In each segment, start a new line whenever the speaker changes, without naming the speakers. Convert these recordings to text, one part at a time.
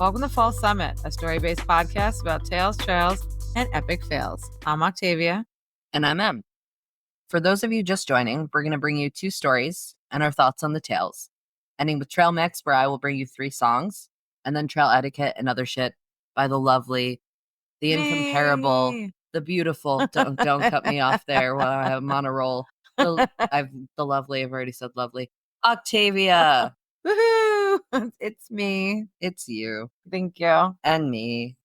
Welcome to Fall Summit, a story-based podcast about tales, trails, and epic fails. I'm Octavia.
And I'm Em. For those of you just joining, we're going to bring you 2 stories and our thoughts on the tales. Ending with Trail Mix, where I will bring you 3 songs, and then Trail Etiquette and other shit by the lovely, the incomparable, the beautiful, don't cut me off there while I'm on a roll. The lovely, I've already said lovely, Octavia.
Woohoo! It's me.
It's you.
Thank you.
And me.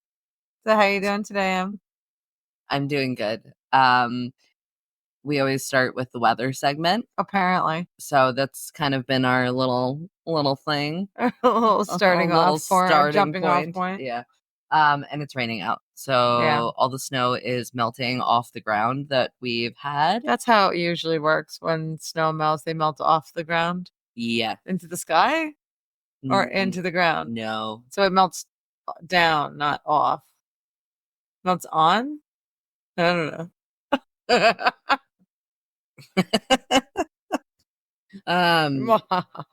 So how you doing today, Em?
I'm doing good. We always start with the weather segment.
Apparently.
So that's kind of been our little thing.
A little jumping off point.
Yeah. And it's raining out. So all the snow is melting off the ground that we've had.
That's how it usually works. When snow melts, they melt off the ground.
Yeah.
Into the sky? Or into the ground?
No.
So it melts down, not off. Melts on? I don't know.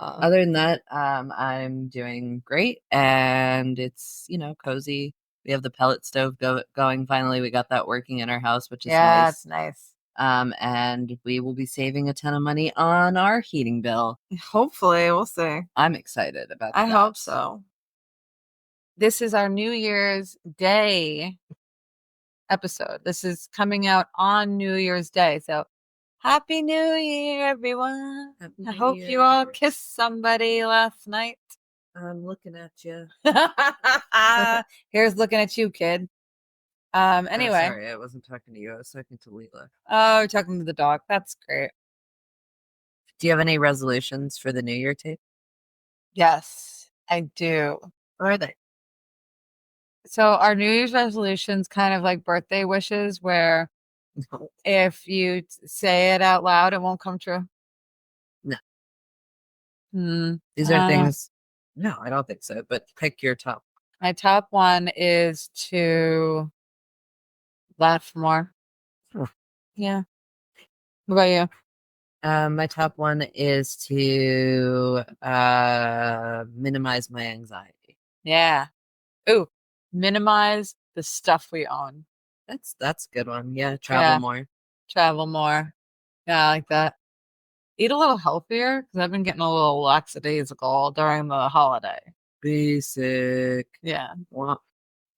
Other than that, I'm doing great, and it's cozy. We have the pellet stove going. Finally, we got that working in our house, which is nice.
It's nice.
And we will be saving a ton of money on our heating bill.
Hopefully, we'll see.
I'm excited about that.
I hope so. This is our New Year's Day episode. This is coming out on New Year's Day, so Happy New Year, everyone. I hope you all kissed somebody last night.
I'm looking at you.
Here's looking at you, kid. Anyway.
Oh, sorry, I wasn't talking to you. I was talking to Leela.
Oh, you're talking to the dog. That's great.
Do you have any resolutions for the New Year, Tate?
Yes, I do.
What are they?
So our New Year's resolutions kind of like birthday wishes where if you say it out loud, it won't come true.
No. These are things. No, I don't think so. But pick your top.
My top one is to laugh more. Yeah. What about you?
My top one is to minimize my anxiety.
Yeah. Ooh, minimize the stuff we own.
That's a good one. Yeah, travel more.
Travel more. Yeah, I like that. Eat a little healthier because I've been getting a little lackadaisical during the holiday.
Basic.
Yeah.
Well,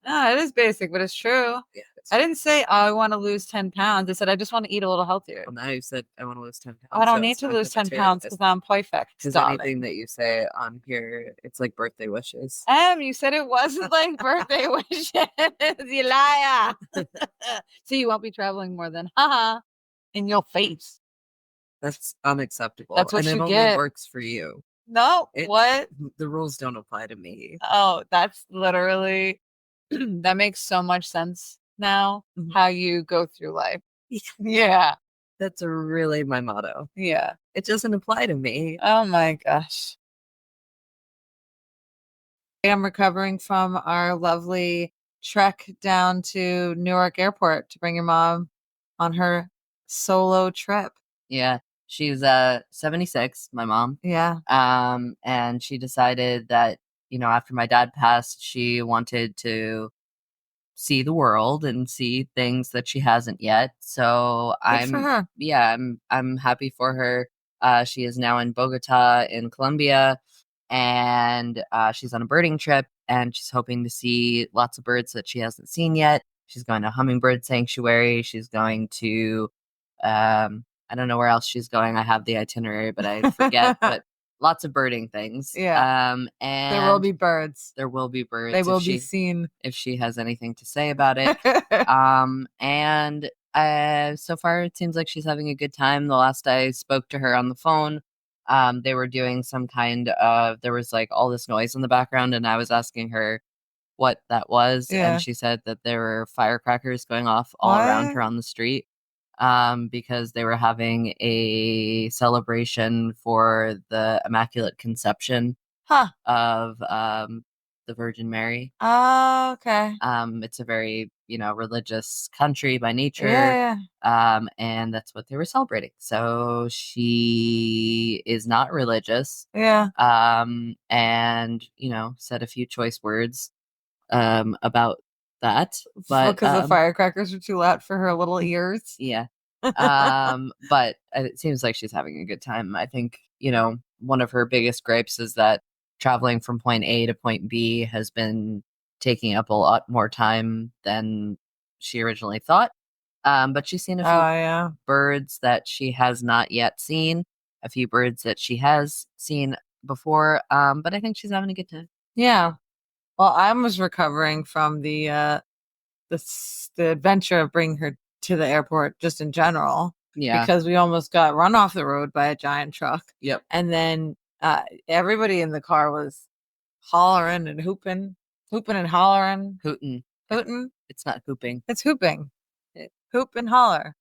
no, it is basic, but it's true. Yeah, I didn't say I want to lose 10 pounds. I said I just want to eat a little healthier.
Well, now you said I want to lose 10 pounds.
I don't need to lose 10 pounds because I'm perfect.
Because anything that you say on here, it's like birthday wishes.
You said it wasn't like birthday wishes. You liar. So you won't be traveling more than in your face.
That's unacceptable.
That's what
and
you
it
get.
Only works for you.
No, what?
The rules don't apply to me.
Oh, that's literally that makes so much sense now. Mm-hmm. How you go through life. Yeah.
That's really my motto.
Yeah.
It doesn't apply to me.
Oh my gosh. I'm recovering from our lovely trek down to Newark Airport to bring your mom on her solo trip.
Yeah. She's 76, my mom.
Yeah.
And she decided that, after my dad passed, she wanted to see the world and see things that she hasn't yet. So
Good for her.
Yeah, I'm happy for her. She is now in Bogota in Colombia, and she's on a birding trip, and she's hoping to see lots of birds that she hasn't seen yet. She's going to Hummingbird Sanctuary. She's going to I don't know where else she's going. I have the itinerary, but I forget. But lots of birding things.
Yeah. And there will be birds.
There will be birds.
They will be seen.
If she has anything to say about it. And so far it seems like she's having a good time. The last I spoke to her on the phone, they were doing some kind of, there was like all this noise in the background, and I was asking her what that was. Yeah. And she said that there were firecrackers going off all around her on the street. Because they were having a celebration for the Immaculate Conception of the Virgin Mary.
Oh, okay.
It's a very, religious country by nature.
Yeah.
And that's what they were celebrating. So she is not religious.
Yeah.
And, said a few choice words. about that. But
because the firecrackers are too loud for her little ears.
yeah. But it seems like she's having a good time. I think, one of her biggest gripes is that traveling from point A to point B has been taking up a lot more time than she originally thought. But she's seen a few birds that she has not yet seen, a few birds that she has seen before. But I think she's having a good time.
Yeah. Well, I was recovering from the adventure of bringing her to the airport just in general.
Yeah.
Because we almost got run off the road by a giant truck.
Yep.
And then everybody in the car was hollering and hooping and hollering.
Hooting. It's not hooping.
It's hooping. Hoop and holler.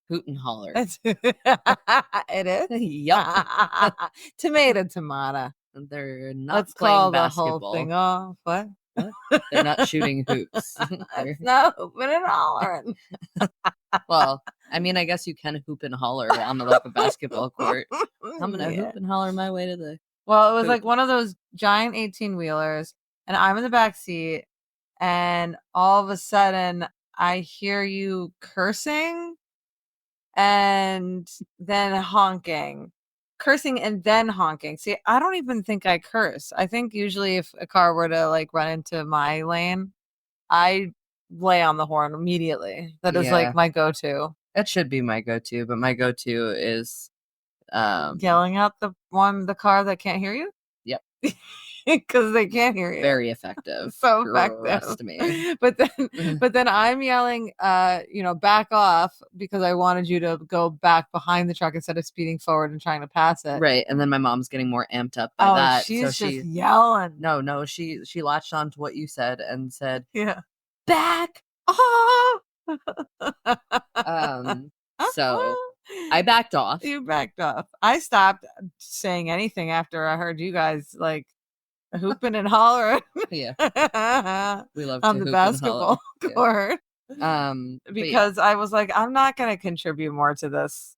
Hoot and holler.
It is?
Yup.
Tomato.
They're not
Let's
playing
call
basketball.
the whole thing off. What?
They're not shooting hoops.
It's not hooping and hollering.
Well, I mean, I guess you can hoop and holler on the basketball court. I'm gonna hoop and holler my way to the.
Well, it was like one of those giant 18-wheelers, and I'm in the back seat, and all of a sudden I hear you cursing and then honking. Cursing and then honking. See, I don't even think I curse. I think usually if a car were to like run into my lane, I lay on the horn immediately. That is like my go-to.
That should be my go-to, but my go-to is
yelling at the car that can't hear you.
Yep.
Because they can't hear you.
Very effective.
So effective.
Me.
But then I'm yelling, back off, because I wanted you to go back behind the truck instead of speeding forward and trying to pass it.
Right. And then my mom's getting more amped up by that.
She's just yelling.
No, she latched on to what you said and said,
yeah,
back off. So I backed off.
You backed off. I stopped saying anything after I heard you guys like hooping and hollering.
Yeah. We love
on the basketball court.
Yeah.
Because I was like, I'm not going to contribute more to this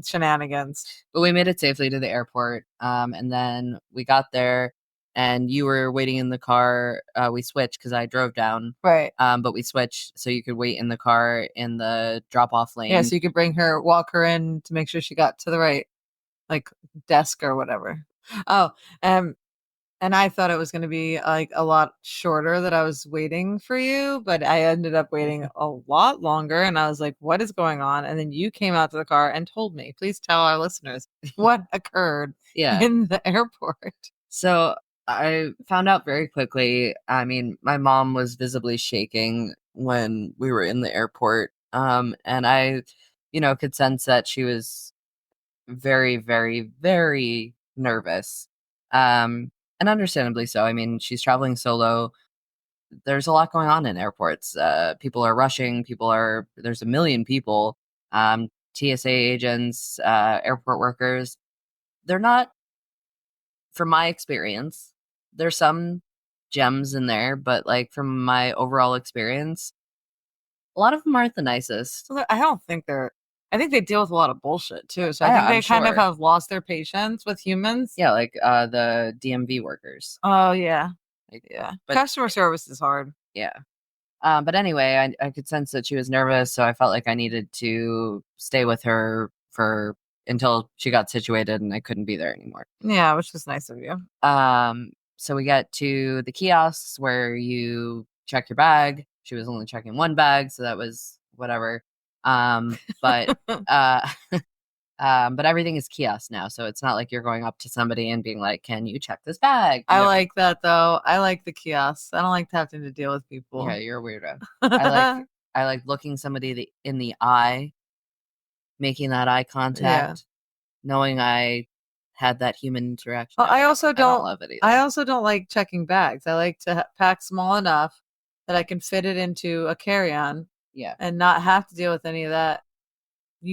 shenanigans.
But we made it safely to the airport. And then we got there and you were waiting in the car. We switched because I drove down.
Right.
But we switched so you could wait in the car in the drop-off lane.
Yeah, so you could walk her in to make sure she got to the right, like, desk or whatever. Oh, and I thought it was going to be like a lot shorter that I was waiting for you, but I ended up waiting a lot longer. And I was like, what is going on? And then you came out to the car and told me, please tell our listeners what occurred in the airport.
So I found out very quickly. I mean, my mom was visibly shaking when we were in the airport. And I, could sense that she was very, very, very nervous. And understandably so. I mean, she's traveling solo. There's a lot going on in airports. People are rushing. There's a million people. TSA agents, airport workers. They're not, from my experience, there's some gems in there, but like from my overall experience, a lot of them aren't the nicest.
I think they deal with a lot of bullshit too. So I think they kind of have lost their patience with humans.
Yeah, like the DMV workers.
Oh yeah, But customer service is hard.
Yeah. But anyway, I could sense that she was nervous, so I felt like I needed to stay with her until she got situated and I couldn't be there anymore.
Yeah, which is nice of you.
So we get to the kiosks where you check your bag. She was only checking one bag, so that was whatever. But everything is kiosk now, so it's not like you're going up to somebody and being like, "Can you check this bag?"
I like that though. I like the kiosks. I don't like having to deal with people.
Yeah, you're a weirdo. I like looking somebody in the eye, making that eye contact, knowing I had that human interaction.
Well, I also don't
love it either.
I also don't like checking bags. I like to pack small enough that I can fit it into a carry-on.
Yeah,
and not have to deal with any of that.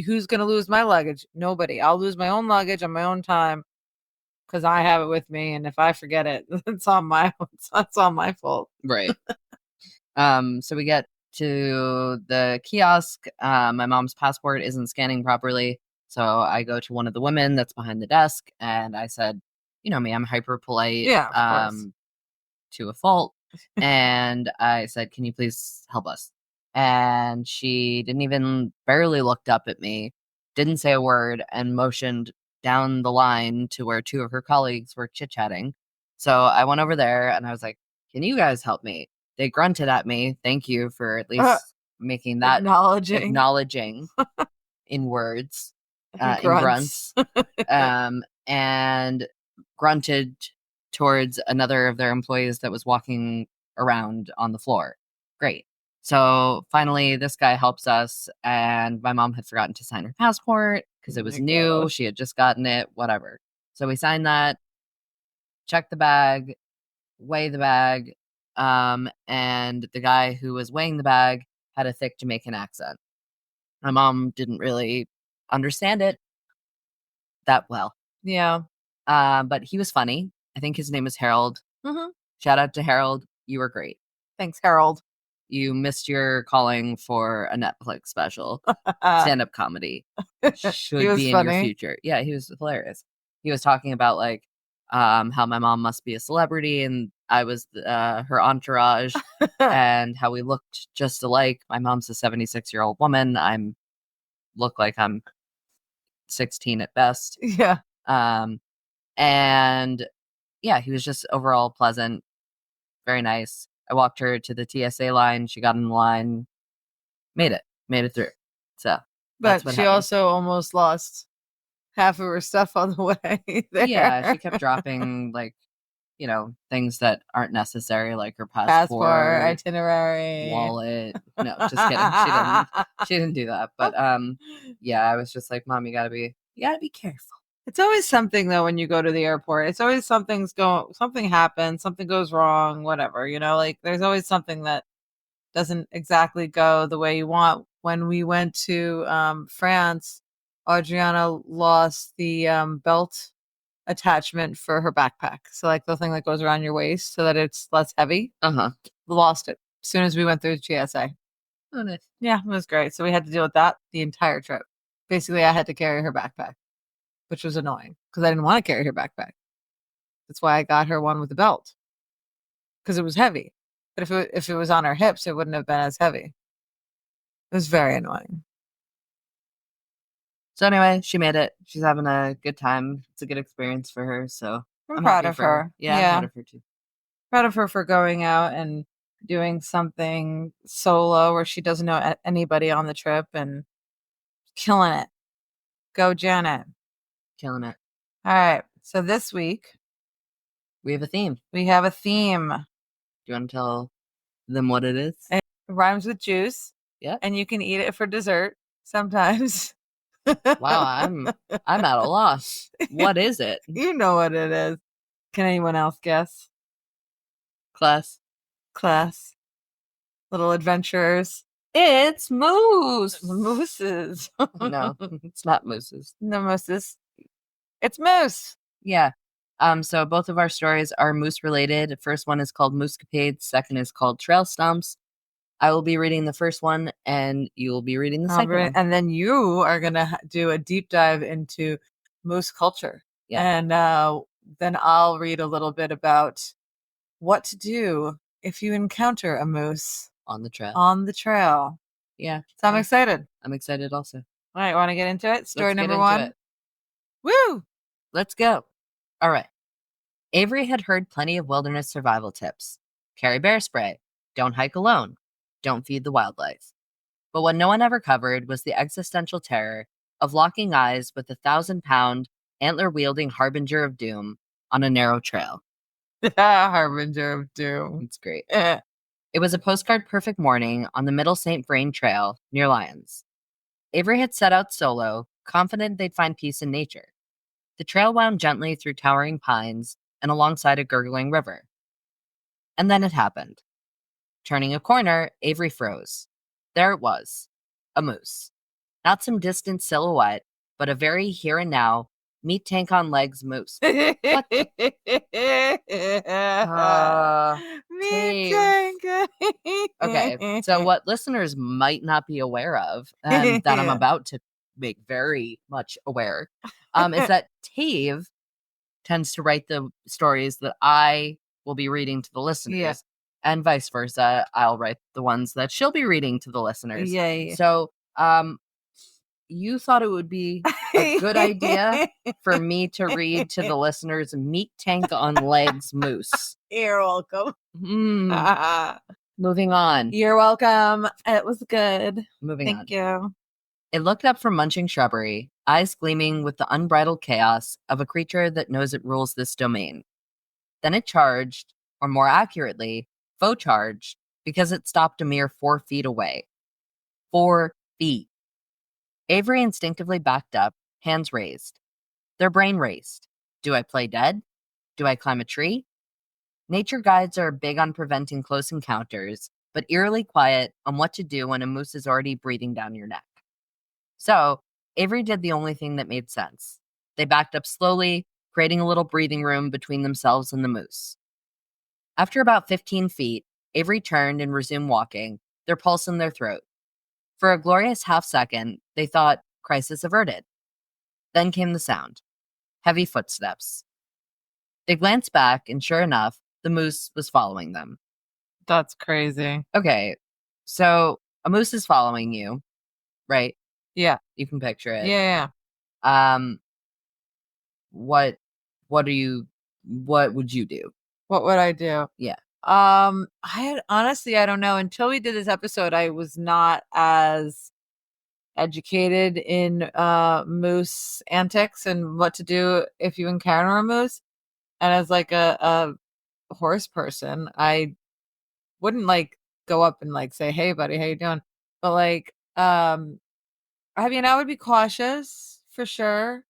Who's going to lose my luggage? Nobody. I'll lose my own luggage on my own time because I have it with me. And if I forget it, it's all my fault.
Right. So we get to the kiosk. My mom's passport isn't scanning properly. So I go to one of the women that's behind the desk and I said, you know me, I'm hyper polite.
Yeah, of course.
To a fault. And I said, can you please help us? And she didn't even barely looked up at me, didn't say a word, and motioned down the line to where two of her colleagues were chit-chatting. So I went over there and I was like, can you guys help me? They grunted at me. Thank you for at least making that acknowledging in words, in grunts, and grunted towards another of their employees that was walking around on the floor. Great. So finally, this guy helps us, and my mom had forgotten to sign her passport because it was new. Gosh. She had just gotten it, whatever. So we signed that, checked the bag, weigh the bag, and the guy who was weighing the bag had a thick Jamaican accent. My mom didn't really understand it that well.
Yeah.
But he was funny. I think his name is Harold.
Mm-hmm.
Shout out to Harold. You were great.
Thanks, Harold.
You missed your calling for a Netflix special. Stand-up comedy. Should be in your future. Yeah, he was hilarious. He was talking about like how my mom must be a celebrity and I was her entourage and how we looked just alike. My mom's a 76-year-old woman. Look like I'm 16 at best.
Yeah.
And yeah, he was just overall pleasant, very nice. I walked her to the TSA line. She got in the line, made it through. So,
but she happened. Also almost lost half of her stuff on the way there.
Yeah, she kept dropping like, things that aren't necessary, like her passport,
itinerary,
wallet. No, just kidding. She didn't do that. But yeah, I was just like, Mom, you gotta be careful.
It's always something though when you go to the airport. It's always something happens, something goes wrong, whatever. Like there's always something that doesn't exactly go the way you want. When we went to France, Adriana lost the belt attachment for her backpack. So like the thing that goes around your waist so that it's less heavy. Lost it as soon as we went through TSA.
Oh, nice.
Yeah, it was great. So we had to deal with that the entire trip. Basically, I had to carry her backpack, which was annoying because I didn't want to carry her backpack. That's why I got her one with the belt because it was heavy. But if it was on her hips, it wouldn't have been as heavy. It was very annoying.
So anyway, she made it. She's having a good time. It's a good experience for her. So
I'm proud of her.
Yeah, I'm proud of her too.
Proud of her for going out and doing something solo where she doesn't know anybody on the trip and killing it. Go, Janet.
Killing it.
All right. So this week
we have a theme.
Do you
want to tell them what it is?
It rhymes with juice.
Yeah.
And you can eat it for dessert sometimes.
Wow, I'm at a loss. What is it?
You know what it is. Can anyone else guess?
Class.
Little adventurers.
It's moose.
Mooses.
No, it's not mooses.
No mooses. It's moose.
Yeah. So both of our stories are moose related. First one is called Moosecapades. Second is called Trail Stomps. I will be reading the first one, and you will be reading the second one.
And then you are going to do a deep dive into moose culture. Yeah. And then I'll read a little bit about what to do if you encounter a moose
on the
trail.
Yeah.
So I'm excited.
I'm excited also.
All right. Want to get into it? Story number one. Woo!
Let's go. All right. Avery had heard plenty of wilderness survival tips. Carry bear spray. Don't hike alone. Don't feed the wildlife. But what no one ever covered was the existential terror of locking eyes with a 1,000-pound, antler-wielding harbinger of doom on a narrow trail.
Harbinger of doom.
It's great. It was a postcard-perfect morning on the Middle Saint Vrain trail near Lyons. Avery had set out solo, confident they'd find peace in nature. The trail wound gently through towering pines and alongside a gurgling river. And then it happened. Turning a corner, Avery froze. There it was. A moose. Not some distant silhouette, but a very here and now, meat tank on legs moose. What the?
Meat tank.
Okay, so what listeners might not be aware of, and that I'm about to make very much aware, is that Tave tends to write the stories that I will be reading to the listeners. Yeah. and vice versa. I'll write the ones that she'll be reading to the listeners.
Yay.
So, you thought it would be a good idea for me to read to the listeners Meat Tank on Legs Moose.
You're welcome.
Moving on.
You're welcome. It was good.
Moving on.
Thank you.
It looked up from munching shrubbery, eyes gleaming with the unbridled chaos of a creature that knows it rules this domain. Then it charged, or more accurately, faux charged, because it stopped a mere 4 feet away. 4 feet. Avery instinctively backed up, hands raised. Their brain raced. Do I play dead? Do I climb a tree? Nature guides are big on preventing close encounters, but eerily quiet on what to do when a moose is already breathing down your neck. So, Avery did the only thing that made sense. They backed up slowly, creating a little breathing room between themselves and the moose. After about 15 feet, Avery turned and resumed walking, their pulse in their throat. For a glorious half-second, they thought, crisis averted. Then came the sound. Heavy footsteps. They glanced back, and sure enough, the moose was following them.
That's crazy.
Okay, so a moose is following you, right?
Yeah.
You can picture it.
Yeah.
What would you do?
What would I do?
Yeah.
Honestly, I don't know. Until we did this episode, I was not as educated in moose antics and what to do if you encounter a moose. And as like a horse person, I wouldn't like go up and like say, "Hey buddy, how you doing?" But like I mean, I would be cautious for sure.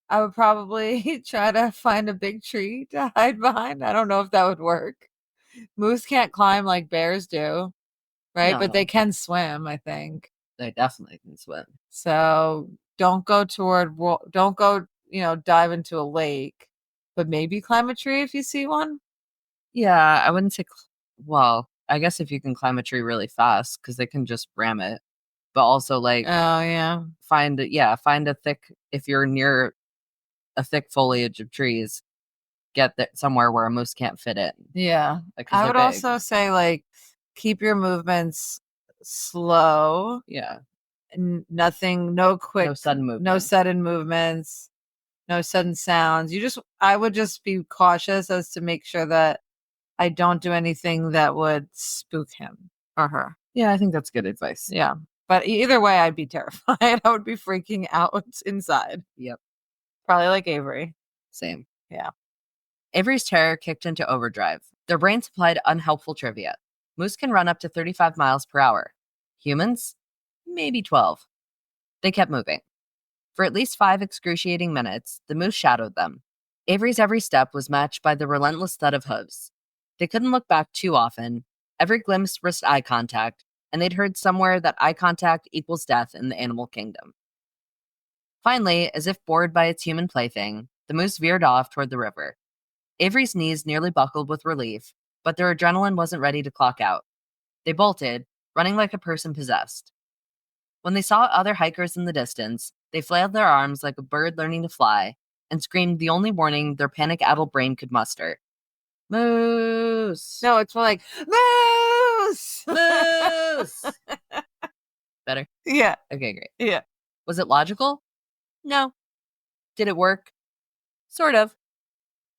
I would probably try to find a big tree to hide behind. I don't know if that would work. Moose can't climb like bears do, right?
No.
But they can swim, I think.
They definitely can swim.
So don't go, dive into a lake, but maybe climb a tree if you see one.
Yeah, I wouldn't say, well, I guess if you can climb a tree really fast, because they can just ram it. But also, like,
Oh, yeah.
find a thick, if you're near a thick foliage of trees, get that somewhere where a moose can't fit in.
Yeah.
Like, 'cause
I
they're
would
big.
also say, like, keep your movements slow.
Yeah.
Nothing, no
sudden movements.
no sudden movements, no sudden sounds. I would just be cautious as to make sure that I don't do anything that would spook him or her.
Yeah, I think that's good advice.
Yeah. But either way, I'd be terrified. I would be freaking out inside.
Yep.
Probably like Avery.
Same.
Yeah.
Avery's terror kicked into overdrive. Their brain supplied unhelpful trivia. Moose can run up to 35 miles per hour. Humans? Maybe 12. They kept moving. For at least 5 excruciating minutes, the moose shadowed them. Avery's every step was matched by the relentless thud of hooves. They couldn't look back too often. Every glimpse risked eye contact, and they'd heard somewhere that eye contact equals death in the animal kingdom. Finally, as if bored by its human plaything, the moose veered off toward the river. Avery's knees nearly buckled with relief, but their adrenaline wasn't ready to clock out. They bolted, running like a person possessed. When they saw other hikers in the distance, they flailed their arms like a bird learning to fly and screamed the only warning their panic-addled brain could muster. Moose!
No, it's more like, moose!
Moose! Better?
Yeah.
Okay, great.
Yeah.
Was it logical? No. Did it work? Sort of.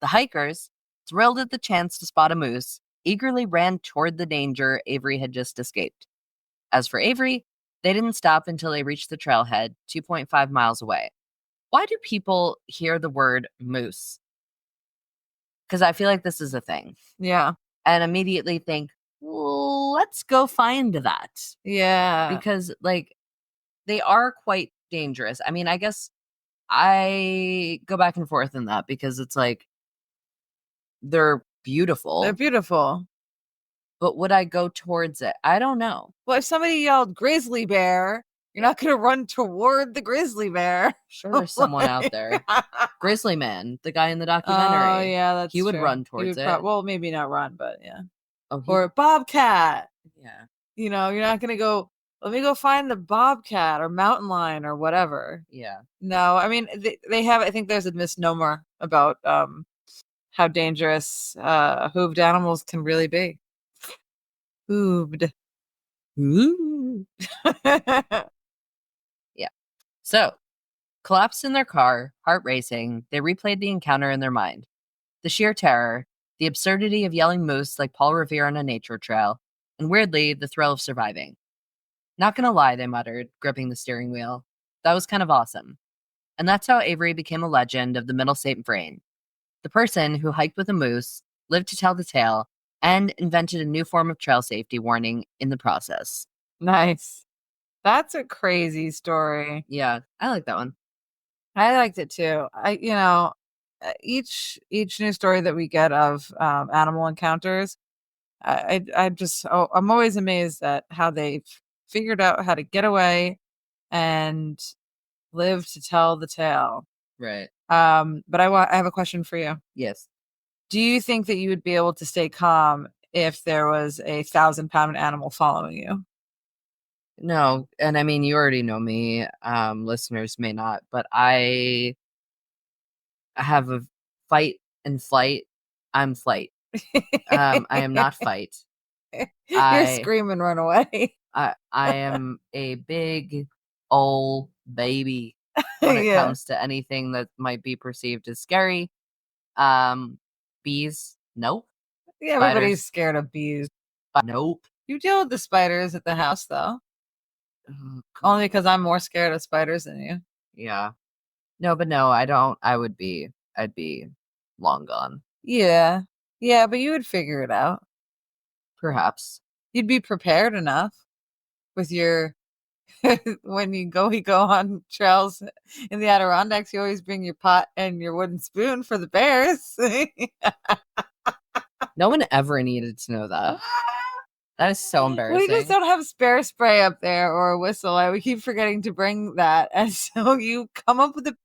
The hikers, thrilled at the chance to spot a moose, eagerly ran toward the danger Avery had just escaped. As for Avery, they didn't stop until they reached the trailhead, 2.5 miles away. Why do people hear the word moose? Because I feel like this is a thing.
Yeah.
And immediately think, well, let's go find that.
Yeah.
Because, like, they are quite dangerous. I mean, I guess I go back and forth in that because it's like, they're beautiful.
They're beautiful.
But would I go towards it? I don't know.
Well, if somebody yelled grizzly bear, you're not going to run toward the grizzly bear.
Sure, there's someone out there. Grizzly Man, the guy in the documentary.
Oh, yeah, that's
He would
true.
run towards it.
Well, maybe not run, but yeah.
Oh,
Or a bobcat.
Yeah.
You know, you're not going to go, let me go find the bobcat or mountain lion or whatever.
Yeah.
No, I mean, they have, I think there's a misnomer about how dangerous hooved animals can really be. Hoofed.
Ooh. Yeah. So, collapsed in their car, heart racing, they replayed the encounter in their mind. The sheer terror, the absurdity of yelling moose like Paul Revere on a nature trail, and weirdly, the thrill of surviving. Not gonna lie, they muttered, gripping the steering wheel. That was kind of awesome. And that's how Avery became a legend of the Middle Saint Vrain. The person who hiked with a moose, lived to tell the tale, and invented a new form of trail safety warning in the process.
Nice. That's a crazy story.
Yeah, I like that one.
I liked it too. Each new story that we get of animal encounters, I'm always amazed at how they figured out how to get away and live to tell the tale.
Right.
But I have a question for you.
Yes.
Do you think that you would be able to stay calm if there was a 1,000-pound animal following you?
No, and I mean, you already know me. Listeners may not, but I have a fight and flight. I'm flight. I am not fight.
You're screaming, run away.
I am a big old baby when it comes to anything that might be perceived as scary. Bees, nope.
Yeah, everybody's scared of bees.
Nope.
You deal with the spiders at the house, though.
Oh,
Only because I'm more scared of spiders than you.
yeah. No, but no, I don't. I'd be long gone.
Yeah. Yeah, but you would figure it out.
Perhaps.
You'd be prepared enough with your when you go on trails in the Adirondacks, you always bring your pot and your wooden spoon for the bears.
No one ever needed to know that. That is so embarrassing.
We just don't have bear spray up there or a whistle. We keep forgetting to bring that. And so you come up with a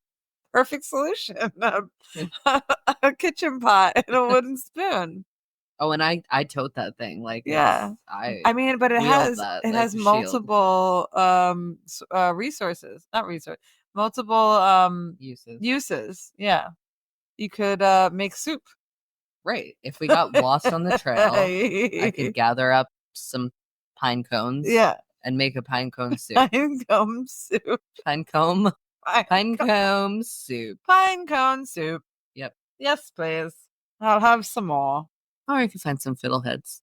perfect solution. A kitchen pot and a wooden spoon.
Oh, and I tote that thing. Like,
yeah. I mean, but it has multiple resources. Not resource. Multiple uses. Yeah. You could make soup.
Right. If we got lost on the trail, I could gather up some pine cones.
Yeah.
And make a pine cone soup.
Pine cone soup.
Pine cone soup.
Pine cone soup.
Yep.
Yes, please. I'll have some more.
Or I could find some fiddleheads.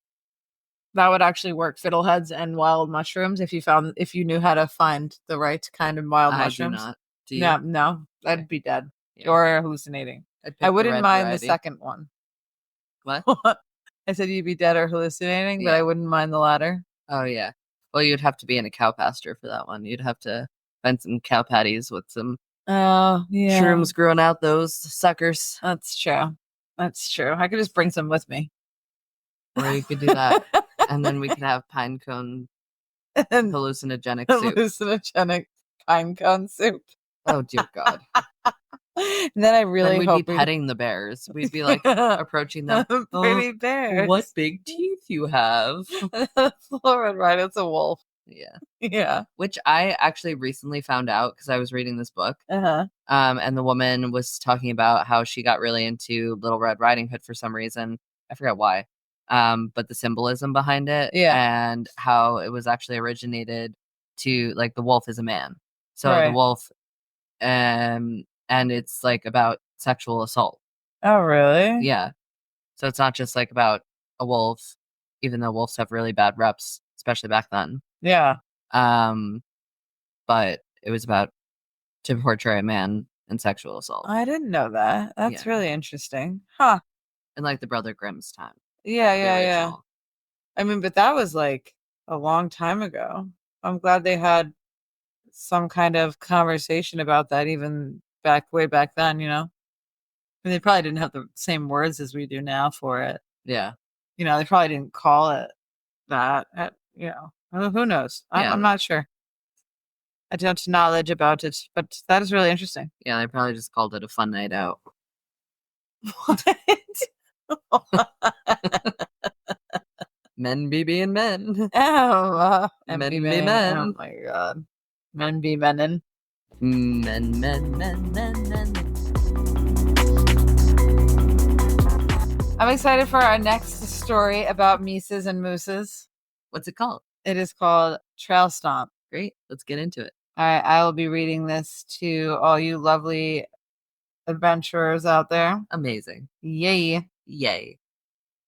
That would actually work. Fiddleheads and wild mushrooms. If you knew how to find the right kind of wild mushrooms.
I do not. Do you?
No. I'd be dead.
Yeah.
Or hallucinating. I wouldn't mind the second one.
What?
I said you'd be dead or hallucinating, but I wouldn't mind the latter.
Oh, yeah. Well, you'd have to be in a cow pasture for that one. You'd have to find some cow patties with some shrooms growing out those suckers.
That's true. I could just bring some with me.
Or you could do that. And then we could have pine cone hallucinogenic soup.
Hallucinogenic pine cone soup.
Oh, dear God.
And then I really
hope we'd be petting the bears. We'd be like approaching them.
Pretty bears.
What big teeth you have.
Lauren, right? It's a wolf.
Yeah.
Yeah.
Which I actually recently found out because I was reading this book.
Uh-huh.
And the woman was talking about how she got really into Little Red Riding Hood for some reason. I forget why. But the symbolism behind it.
Yeah.
And how it was actually originated to, like, the wolf is a man. So
right.
The wolf, and it's like about sexual assault.
Oh, really?
Yeah. So it's not just like about a wolf, even though wolves have really bad reps, especially back then.
Yeah.
But it was about to portray a man in sexual assault.
I didn't know that. That's really interesting. Huh.
In like the Brother Grimm's time.
Yeah. I mean, but that was like a long time ago. I'm glad they had some kind of conversation about that even way back then, I mean, they probably didn't have the same words as we do now for it.
Yeah.
They probably didn't call it that. Who knows? I'm not sure. I don't have knowledge about it, but that is really interesting.
Yeah, they probably just called it a fun night out.
What?
Men be being men.
Oh,
men be men.
Oh my God. Men be menin.
Men.
I'm excited for our next story about mises and mooses.
What's it called?
It is called Trail Stomp.
Great. Let's get into it.
All right, I will be reading this to all you lovely adventurers out there.
Amazing.
Yay.
Yay.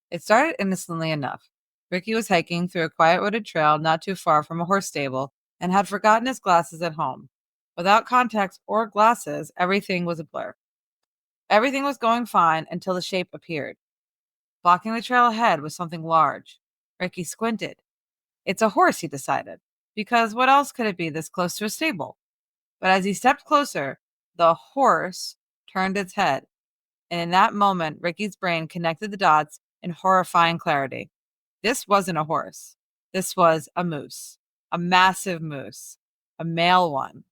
It started innocently enough. Ricky was hiking through a quiet wooded trail not too far from a horse stable and had forgotten his glasses at home. Without contacts or glasses, everything was a blur. Everything was going fine until the shape appeared. Blocking the trail ahead was something large. Ricky squinted. It's a horse, he decided, because what else could it be this close to a stable? But as he stepped closer, the horse turned its head, and in that moment, Ricky's brain connected the dots in horrifying clarity. This wasn't a horse. This was a moose, a massive moose, a male one.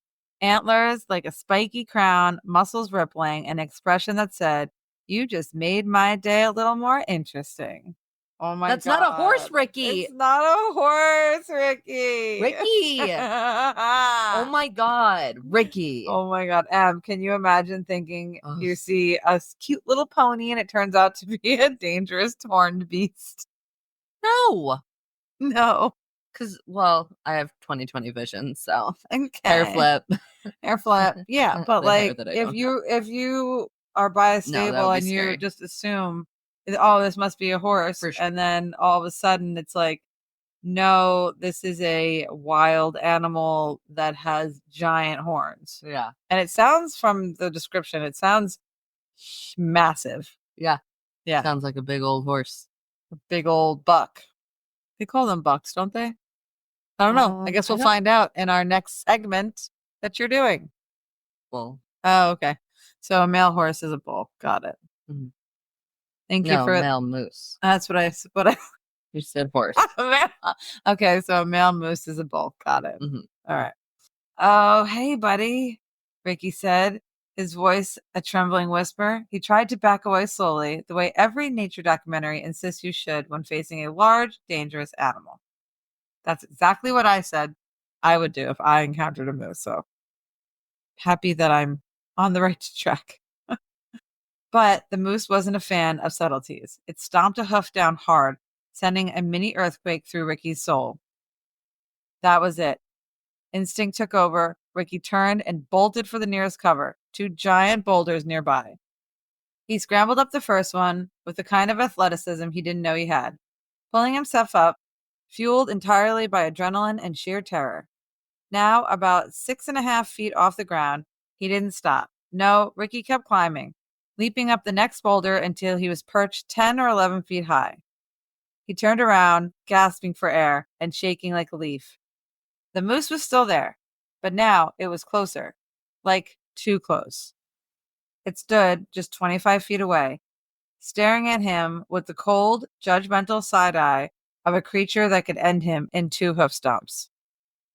Antlers like a spiky crown, muscles rippling, an expression that said, "You just made my day a little more interesting." Oh my
That's
God.
not a horse, Ricky.
It's not a horse, Ricky.
Ricky. Oh my God. Ricky.
Oh my God. Can you imagine thinking
Ugh.
you see a cute little pony and it turns out to be a dangerous horned beast?
No.
No.
Because, well, I have 20/20 vision, so
Okay.
hair flip.
Hair flip. Yeah, but
The hair
like
that I
if
don't
you are by a
No, that
stable
would be
and you
scary.
just assume, oh, this must be a horse,
For sure.
and then all of a sudden it's like, no, this is a wild animal that has giant horns.
Yeah.
And it sounds, from the description, it sounds massive.
Yeah.
Yeah.
Sounds like a big old horse.
A big old buck. They call them bucks, don't they? I don't know. I guess
I
we'll
don't-
find out in our next segment that you're doing.
Well,
Oh, okay. So a male horse is a bull. Got it.
mhm.
Thank you
No,
for
male moose.
That's what I
You said horse.
Okay, so a male moose is a bull. Got it.
Mhm.
All right. Oh, hey, buddy, Ricky said, his voice a trembling whisper. He tried to back away slowly, the way every nature documentary insists you should when facing a large, dangerous animal. That's exactly what I said I would do if I encountered a moose. So happy that I'm on the right track. But the moose wasn't a fan of subtleties. It stomped a hoof down hard, sending a mini earthquake through Ricky's soul. That was it. Instinct took over. Ricky turned and bolted for the nearest cover, two giant boulders nearby. He scrambled up the first one with the kind of athleticism he didn't know he had, pulling himself up, fueled entirely by adrenaline and sheer terror. Now, about 6.5 feet off the ground, he didn't stop. No, Ricky kept climbing, leaping up the next boulder until he was perched 10 or 11 feet high. He turned around, gasping for air and shaking like a leaf. The moose was still there, but now it was closer, like too close. It stood just 25 feet away, staring at him with the cold, judgmental side eye of a creature that could end him in 2 hoof stomps.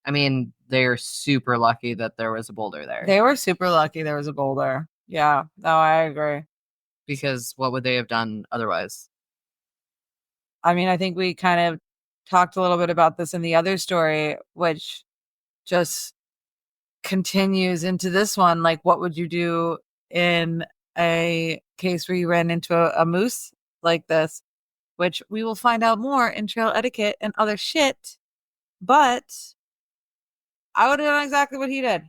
I mean, they're super lucky that there was a boulder there.
They were super lucky there was a boulder. Yeah, no, I agree.
Because what would they have done otherwise?
I mean, I think we kind of talked a little bit about this in the other story, which just continues into this one. Like, what would you do in a case where you ran into a moose like this? Which we will find out more in Trail Etiquette and other shit. But I would have done exactly what he did.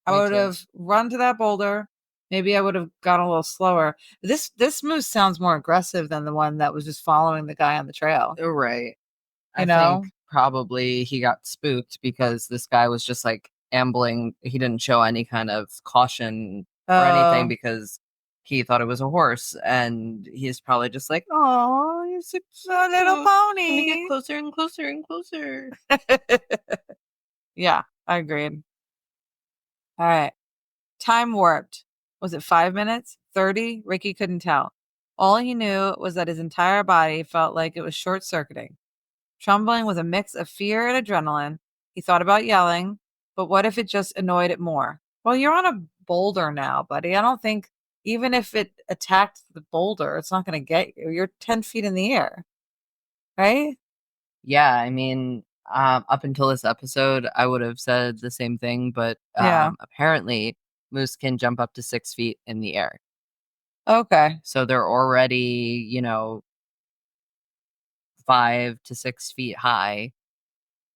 I
Me
would
too.
have run to that boulder. Maybe I would have gone a little slower. This moose sounds more aggressive than the one that was just following the guy on the trail.
Right.
You
I
know?
think probably he got spooked because this guy was just like ambling. He didn't show any kind of caution or anything because he thought it was a horse. And he's probably just like, oh, you're so
a little
cute.
pony.
Let me get closer and closer and closer.
Yeah, I agreed. All right. Time warped. Was it 5 minutes? 30? Ricky couldn't tell. All he knew was that his entire body felt like it was short circuiting. Trembling with a mix of fear and adrenaline, he thought about yelling, but what if it just annoyed it more? Well, you're on a boulder now, buddy. I don't think, even if it attacked the boulder, it's not going to get you. You're 10 feet in the air, right?
Yeah, I mean, up until this episode, I would have said the same thing, but
Yeah.
apparently moose can jump up to 6 feet in the air.
Okay.
So they're already, 5 to 6 feet high.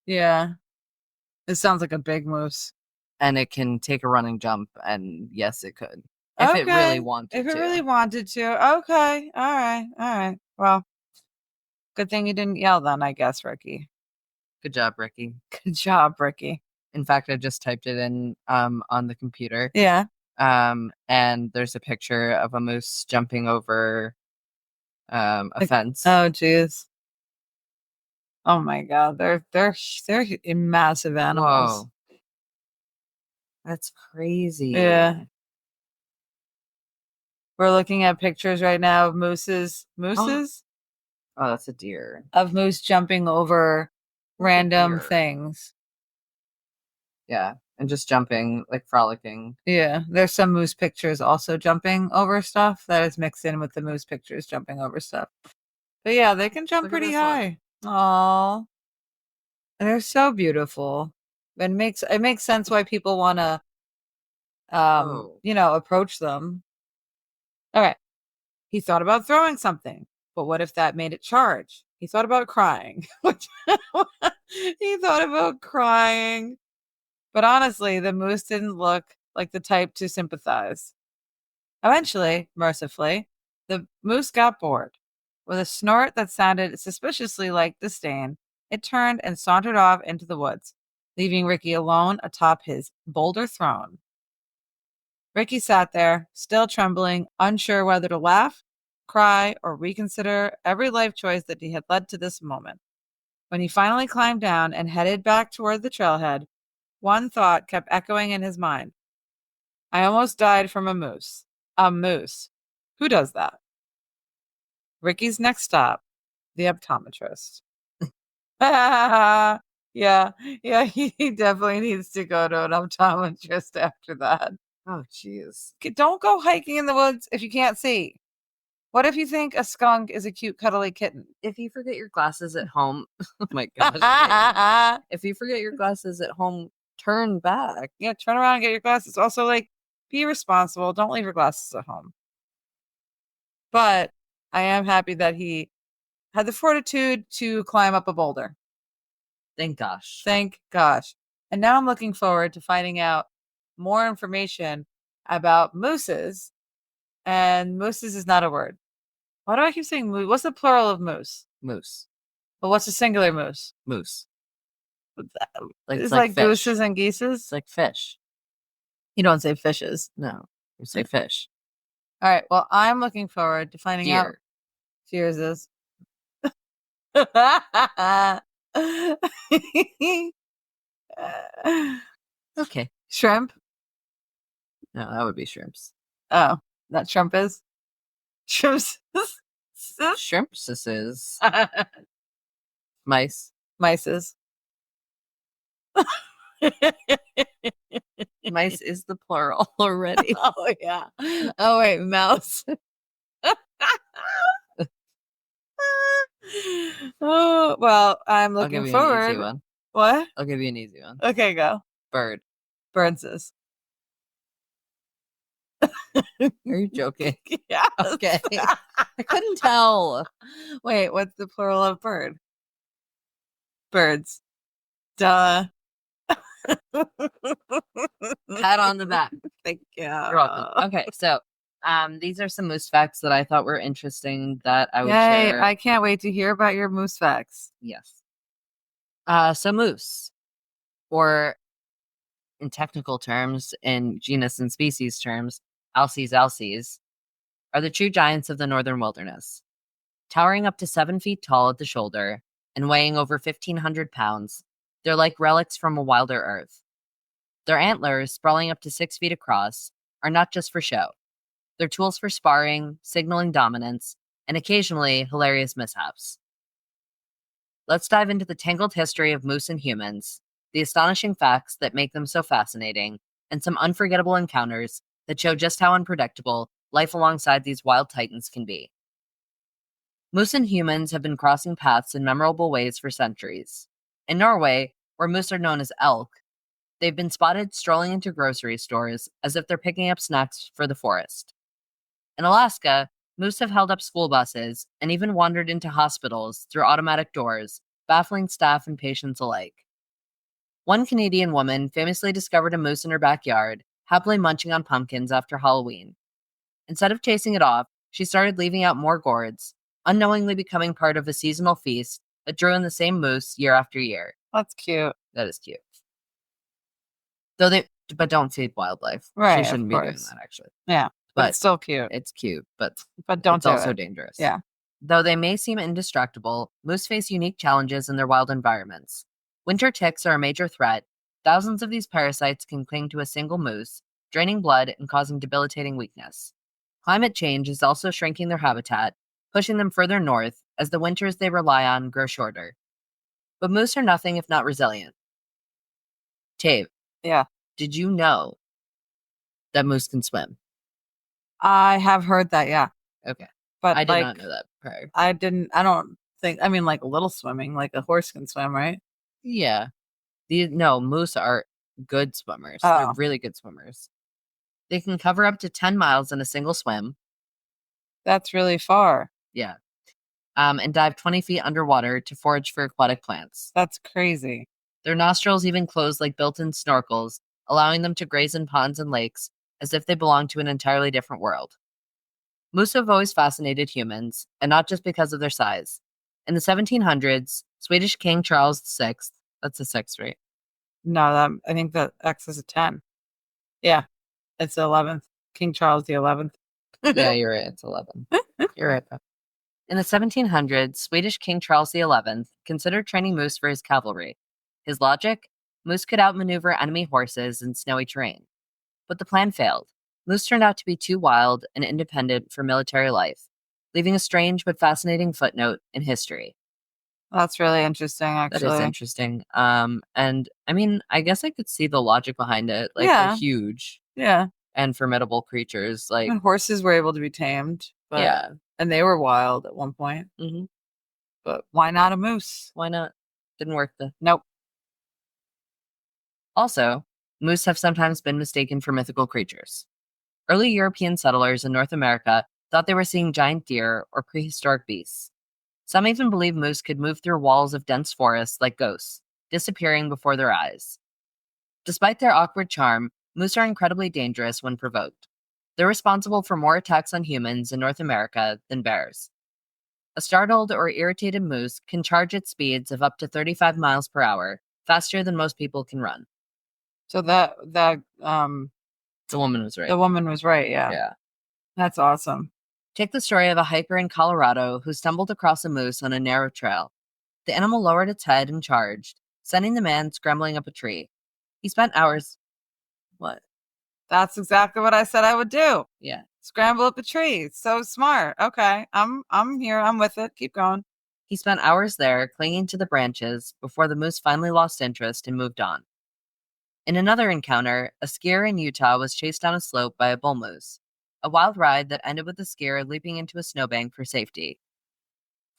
Yeah. It sounds like a big moose.
And it can take a running jump, and yes, it could. If it really
Okay.
wanted
If it
to.
really wanted to. Okay. All right. All right. Well, good thing you didn't yell then, I guess, Ricky.
Good job, Ricky.
Good job, Ricky.
In fact, I just typed it in on the computer.
Yeah.
And there's a picture of a moose jumping over a fence.
Oh, jeez. Oh my God. They're massive animals.
Whoa. That's crazy.
Yeah. We're looking at pictures right now of mooses. Mooses?
Oh, that's a deer.
Of moose jumping over random
deer.
things.
Yeah. And just jumping, like frolicking.
Yeah. There's some moose pictures also jumping over stuff that is mixed in with the moose pictures jumping over stuff. But yeah, they can jump
Look at
pretty
this one.
high. Oh, they're so beautiful. It makes sense why people want to approach them. All right. He thought about throwing something, but what if that made it charge? He thought about crying. He thought about crying. But honestly, the moose didn't look like the type to sympathize. Eventually, mercifully, the moose got bored. With a snort that sounded suspiciously like disdain, it turned and sauntered off into the woods, leaving Ricky alone atop his boulder throne. Ricky sat there, still trembling, unsure whether to laugh, cry, or reconsider every life choice that he had led to this moment. When he finally climbed down and headed back toward the trailhead, one thought kept echoing in his mind. I almost died from a moose. A moose. Who does that? Ricky's next stop, the optometrist. Yeah, he definitely needs to go to an optometrist after that.
Oh, jeez.
Don't go hiking in the woods if you can't see. What if you think a skunk is a cute, cuddly kitten?
If you forget your glasses at home, oh my gosh. If you forget your glasses at home, turn back.
Yeah, turn around and get your glasses. Also, like, be responsible. Don't leave your glasses at home. But I am happy that he had the fortitude to climb up a boulder.
Thank gosh.
Thank gosh. And now I'm looking forward to finding out more information about mooses. And mooses is not a word. Why do I keep saying moose? What's the plural of moose?
Moose.
But what's the singular moose?
Moose.
It's like
fish.
gooses and geeses?
It's like fish.
You don't say fishes.
No, you say fish.
All right. Well, I'm looking forward to finding out. Cheers is.
Okay.
Shrimp?
No, that would be shrimps.
Oh, that shrimp is? Shrimps.
Shrimps is mice.
Mices.
Mice is the plural already.
Oh, yeah. Oh, wait, mouse. Oh, well, I'm looking
I'll give you
forward.
an easy one.
What?
I'll give you an easy one.
Okay, go.
Bird.
Burnses.
Are you joking?
Yeah.
Okay. I couldn't tell.
Wait, what's the plural of bird? Birds. Duh.
Pat on the back.
Thank you.
You're welcome. Okay, so these are some moose facts that I thought were interesting that I would
Yay,
share.
I can't wait to hear about your moose facts.
Yes. So moose, or in technical terms, in genus and species terms, alces, are the true giants of the northern wilderness. Towering up to 7 feet tall at the shoulder and weighing over 1,500 pounds, they're like relics from a wilder earth. Their antlers, sprawling up to 6 feet across, are not just for show. They're tools for sparring, signaling dominance, and occasionally hilarious mishaps. Let's dive into the tangled history of moose and humans, the astonishing facts that make them so fascinating, and some unforgettable encounters that show just how unpredictable life alongside these wild titans can be. Moose and humans have been crossing paths in memorable ways for centuries. In Norway, where moose are known as elk, they've been spotted strolling into grocery stores as if they're picking up snacks for the forest. In Alaska, moose have held up school buses and even wandered into hospitals through automatic doors, baffling staff and patients alike. One Canadian woman famously discovered a moose in her backyard, happily munching on pumpkins after Halloween. Instead of chasing it off, she started leaving out more gourds, unknowingly becoming part of a seasonal feast that drew in the same moose year after year.
That's cute.
That is cute. But don't feed wildlife.
Right,
She shouldn't
of
be doing
course.
that, actually.
Yeah, but it's still cute.
It's cute, but
don't
it's
do
also
it.
dangerous.
Yeah.
Though they may seem indestructible, moose face unique challenges in their wild environments. Winter ticks are a major threat. Thousands of these parasites can cling to a single moose, draining blood and causing debilitating weakness. Climate change is also shrinking their habitat, pushing them further north as the winters they rely on grow shorter. But moose are nothing if not resilient. Tave.
Yeah.
Did you know that moose can swim?
I have heard that, yeah.
Okay.
But
I did not know that prior.
I don't think, I mean, like a little swimming, like a horse can swim, right?
Yeah. No, moose are good swimmers.
Oh.
They're really good swimmers. They can cover up to 10 miles in a single swim.
That's really far.
Yeah. And dive 20 feet underwater to forage for aquatic plants.
That's crazy.
Their nostrils even close like built-in snorkels, allowing them to graze in ponds and lakes as if they belong to an entirely different world. Moose have always fascinated humans, and not just because of their size. In the 1700s, Swedish King Charles VI, that's a 6, right?
No, I think that X is a 10. Yeah, it's the 11th. King Charles the 11th.
Yeah, you're right. It's 11. You're right, Beth. In the 1700s, Swedish King Charles XI considered training moose for his cavalry. His logic? Moose could outmaneuver enemy horses in snowy terrain. But the plan failed. Moose turned out to be too wild and independent for military life, leaving a strange but fascinating footnote in history.
That's really interesting, actually.
That is interesting. And I mean, I guess I could see the logic behind it. Like,
Yeah.
they're huge.
Yeah.
And formidable creatures. Like,
and horses were able to be tamed. But,
yeah.
And they were wild at one point.
Mm-hmm.
But why not a moose?
Why not? Didn't work though.
Nope.
Also, moose have sometimes been mistaken for mythical creatures. Early European settlers in North America thought they were seeing giant deer or prehistoric beasts. Some even believed moose could move through walls of dense forests like ghosts, disappearing before their eyes. Despite their awkward charm, moose are incredibly dangerous when provoked. They're responsible for more attacks on humans in North America than bears. A startled or irritated moose can charge at speeds of up to 35 miles per hour, faster than most people can run.
So the
woman was right.
The woman was right, yeah.
Yeah.
That's awesome.
Take the story of a hiker in Colorado who stumbled across a moose on a narrow trail. The animal lowered its head and charged, sending the man scrambling up a tree. He spent hours... What?
That's exactly what I said I would do.
Yeah.
Scramble up a tree. So smart. Okay. I'm here. I'm with it. Keep going.
He spent hours there, clinging to the branches, before the moose finally lost interest and moved on. In another encounter, a skier in Utah was chased down a slope by a bull moose, a wild ride that ended with the skier leaping into a snowbank for safety.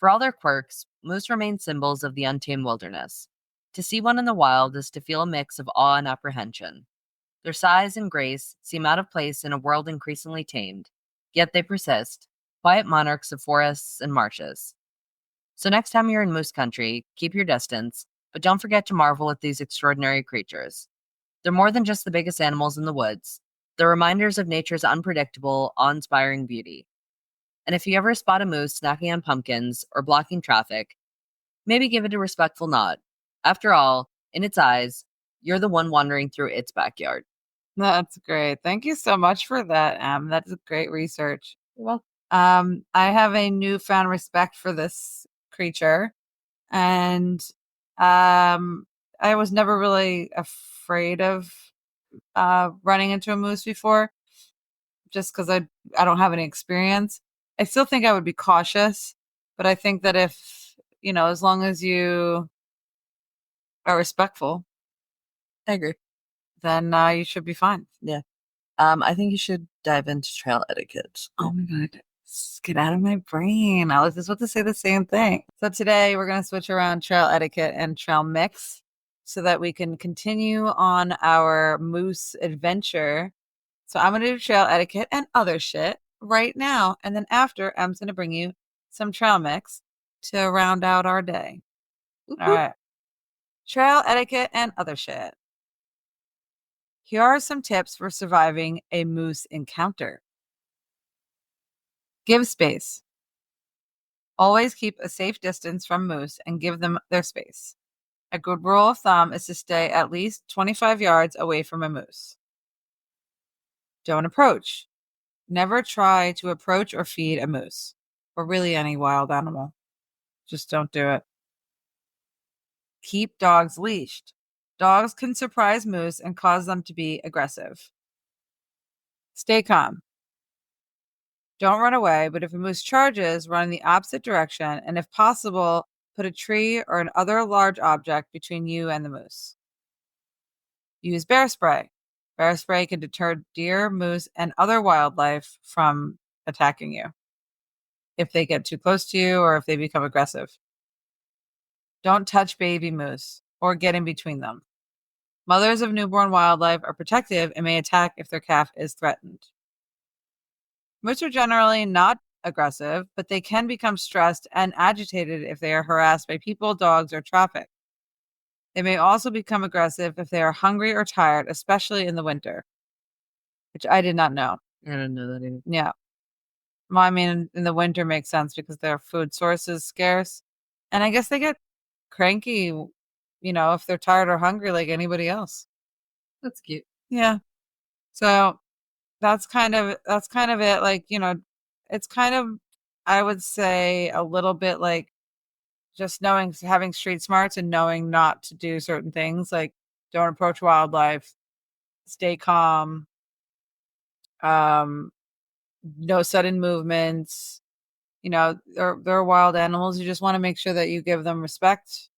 For all their quirks, moose remain symbols of the untamed wilderness. To see one in the wild is to feel a mix of awe and apprehension. Their size and grace seem out of place in a world increasingly tamed, yet they persist, quiet monarchs of forests and marshes. So next time you're in moose country, keep your distance, but don't forget to marvel at these extraordinary creatures. They're more than just the biggest animals in the woods. They're reminders of nature's unpredictable, awe-inspiring beauty. And if you ever spot a moose snacking on pumpkins or blocking traffic, maybe give it a respectful nod. After all, in its eyes, you're the one wandering through its backyard.
That's great. Thank you so much for that, Em. That's great research.
You're welcome.
I have a newfound respect for this creature, and I was never really afraid of running into a moose before, just because I don't have any experience. I still think I would be cautious, but I think that if, as long as you are respectful,
I agree.
then you should be fine.
Yeah. I think you should dive into trail etiquette.
Oh my God. Get out of my brain. I was just about to say the same thing. So today we're going to switch around trail etiquette and trail mix so that we can continue on our moose adventure. So I'm going to do trail etiquette and other shit right now. And then after, I'm going to bring you some trail mix to round out our day. All right. Trail etiquette and other shit. Here are some tips for surviving a moose encounter. Give space. Always keep a safe distance from moose and give them their space. A good rule of thumb is to stay at least 25 yards away from a moose. Don't approach. Never try to approach or feed a moose, or really any wild animal. Just don't do it. Keep dogs leashed. Dogs can surprise moose and cause them to be aggressive. Stay calm. Don't run away, but if a moose charges, run in the opposite direction, and if possible, put a tree or an other large object between you and the moose. Use bear spray. Bear spray can deter deer, moose, and other wildlife from attacking you if they get too close to you or if they become aggressive. Don't touch baby moose or get in between them. Mothers of newborn wildlife are protective and may attack if their calf is threatened. Moose are generally not aggressive, but they can become stressed and agitated if they are harassed by people, dogs, or traffic. They may also become aggressive if they are hungry or tired, especially in the winter, which I did not know.
I didn't know that either.
Yeah. Well, I mean, in the winter makes sense because their food source is scarce. And I guess they get cranky, if they're tired or hungry like anybody else.
That's cute.
Yeah. So that's kind of it. Like, it's kind of, I would say, a little bit like just having street smarts and knowing not to do certain things, like don't approach wildlife, stay calm, no sudden movements. They're wild animals. You just want to make sure that you give them respect.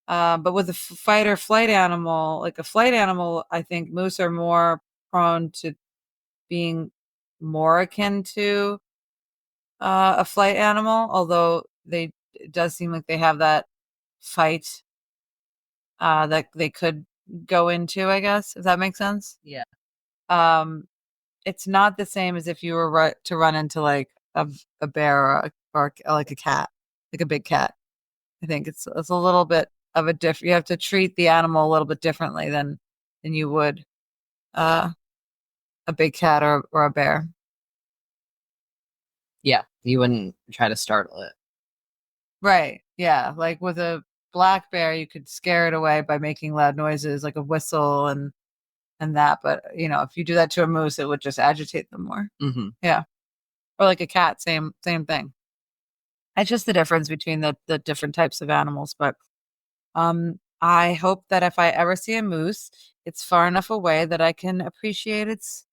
But with a fight or flight animal, like a flight animal, I think moose are more prone to being more akin to a flight animal, although it does seem like they have that fight that they could go into, I guess, if that makes sense.
Yeah.
It's not the same as if you were to run into like a bear or like a cat, like a big cat. I think it's a little bit of a different. You have to treat the animal a little bit differently than you would a big cat or a bear.
Yeah, you wouldn't try to startle it.
Right. Yeah. Like with a black bear, you could scare it away by making loud noises like a whistle and that. But if you do that to a moose, it would just agitate them more.
Mm-hmm.
Yeah. Or like a cat, same thing. It's just the difference between the different types of animals. But I hope that if I ever see a moose, it's far enough away that I can appreciate its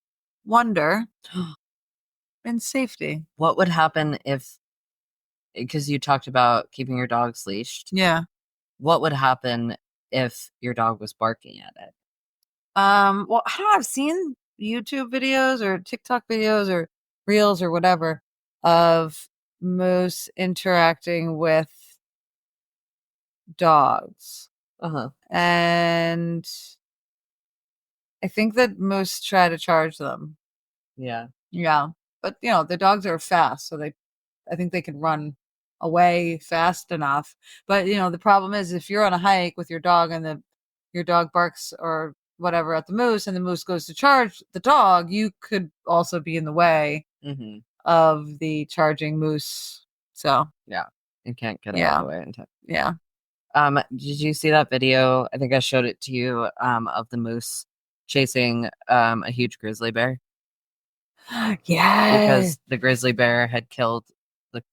wonder and safety.
What would happen because you talked about keeping your dogs leashed.
Yeah.
What would happen if your dog was barking at it?
Well, I don't know, I've seen YouTube videos or TikTok videos or reels or whatever of moose interacting with dogs.
Uh-huh.
And I think that moose try to charge them.
Yeah.
Yeah. But the dogs are fast, so I think they can run away fast enough. But the problem is if you're on a hike with your dog and your dog barks or whatever at the moose and the moose goes to charge the dog, you could also be in the way of the charging moose. So
yeah, you can't get out of the way in time.
Yeah.
Did you see that video? I think I showed it to you of the moose chasing a huge grizzly bear.
Yeah.
Because the grizzly bear had killed the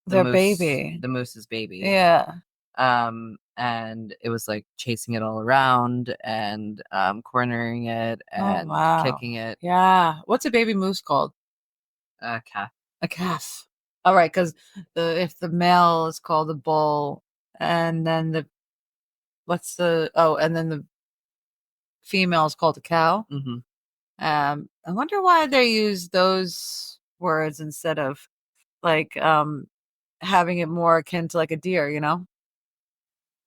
moose,
baby.
The moose's baby.
Yeah.
And it was like chasing it all around and cornering it and kicking it.
Yeah. What's a baby moose called?
A calf.
A calf. All right, because if the male is called a bull, and then and then the female is called a cow.
Mm-hmm.
I wonder why they use those words instead of like having it more akin to like a deer,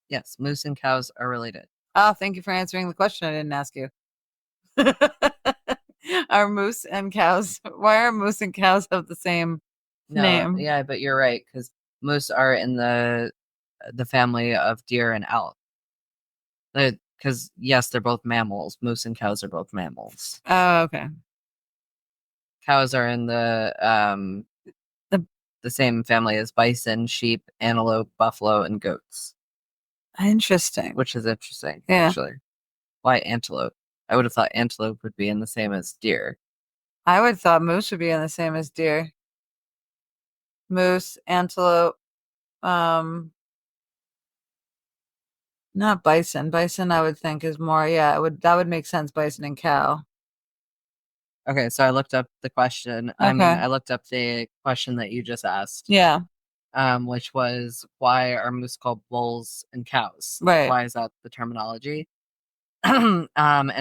Yes, moose and cows are related.
Oh, thank you for answering the question I didn't ask you. Are moose and cows? Why are moose and cows have the same name?
Yeah, but you're right because moose are in the the family of deer and elk. Because yes, they're both mammals. Moose and cows are both mammals.
Oh, okay.
Cows are in
The
the same family as bison, sheep, antelope, buffalo, and goats,
Interesting.
which is interesting,
Yeah.
actually. Why antelope? I would have thought antelope would be in the same as deer.
I would have thought moose would be in the same as deer. Moose, antelope, um, not bison. Bison, I would think is more. Yeah, that would make sense. Bison and cow.
Okay, so I looked up the question.
Okay.
I looked up the question that you just asked,
Yeah.
which was why are moose called bulls and cows?
Right.
Why is that the terminology? And